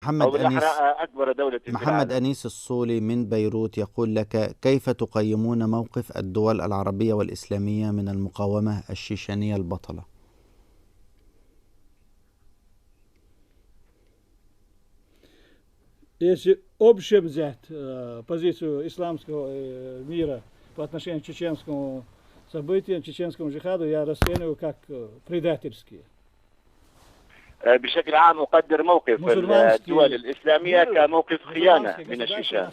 أو محمد بالأحرى أنيس أكبر دولة في محمد العالم. أنيس الصولي من بيروت يقول لك: كيف تقيمون موقف الدول العربية والإسلامية من المقاومة الشيشانية البطلة؟ Если общее взять позицию исламского мира по отношению к чеченскому событиям, чеченскому джихаду, я расцениваю как предательские. بشكل عام أقدر موقف الدول الإسلامية كموقف خيانة من الشيشان.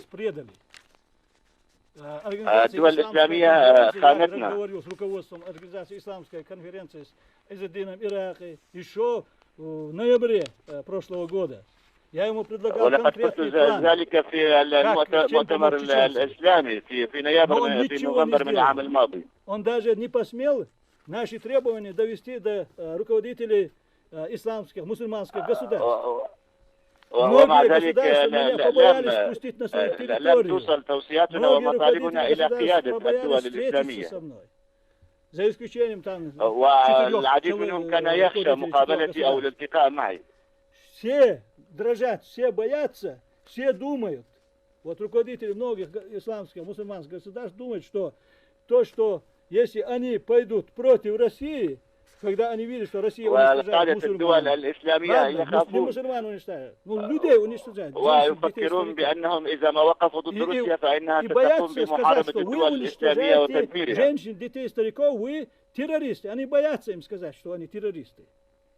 الدول الإسلامية خانتنا. Говорю с руководством организации исламской конференции с Иззеддином Ираки еще в ноябре прошлого года. Я ему предлагал конкретный план. ذلك في المؤتمر الإسلامي في نوفمبر من العام الماضي. Он даже не посмел наши требования довести до руководителей исламских, мусульманских государств. ومع ذلك لم توصل توصياتنا ومطالبنا إلى قيادة الدول الإسلامية. За исключением там والعديد منهم كان يخشى مقابلتي أو الالتقاء معي. Все дрожат, все боятся, все думают. Вот руководители многих исламских, мусульманских государств думают, что если они пойдут против России, когда они видят, что Россия уничтожает мусульман, не мусульман уничтожает, людей уничтожает. ويفكرون بأنهم إذا ما وقفوا ضد روسيا فإنها تقوم بمحاربة الدول الإسلامية وتدميرها. Женщин, детей, стариков, вы террористы. Они боятся им сказать, что они террористы.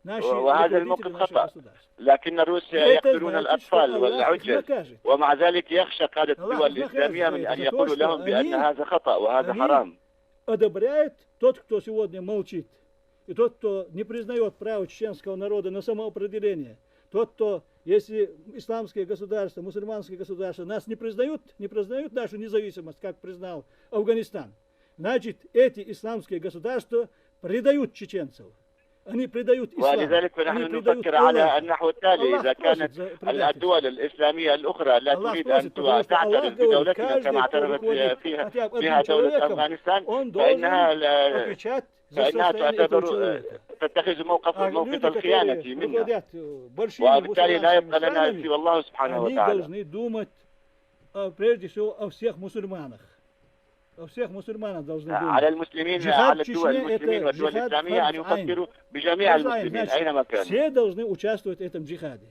وهذا الموقف خطأ، لكن روسيا يقتلون الأطفال والعجل، ومع ذلك يخشى قادة الدول الإسلامية من أن يقولوا لهم بأن هذا خطأ وهذا حرام. Одобряет тот, кто сегодня молчит, и тот, кто не признает право чеченского народа на самоопределение, тот, кто, если исламские государства, мусульманские государства нас не признают нашу независимость, как признал Афганистан, значит, эти исламские государства предают чеченцев. Они предают ислам. ولذلك نحن نفكر على النحو التالي: إذا كانت الدول الإسلامية الأخرى لا تريد أن تعترف بدولتنا كما اعترفت فيها دولة أفغانستان، فإنها تعتبر تتخذ موقف الخيانة منا، وبالتالي لا يبقى لنا سوى الله سبحانه وتعالى. Они должны думать прежде всего о всех мусульманах. على المسلمين، على الدول المسلمين والدول الإسلامية أن يفكروا بجميع المسلمين أينما كانوا. Все должны участвовать в этом джихаде.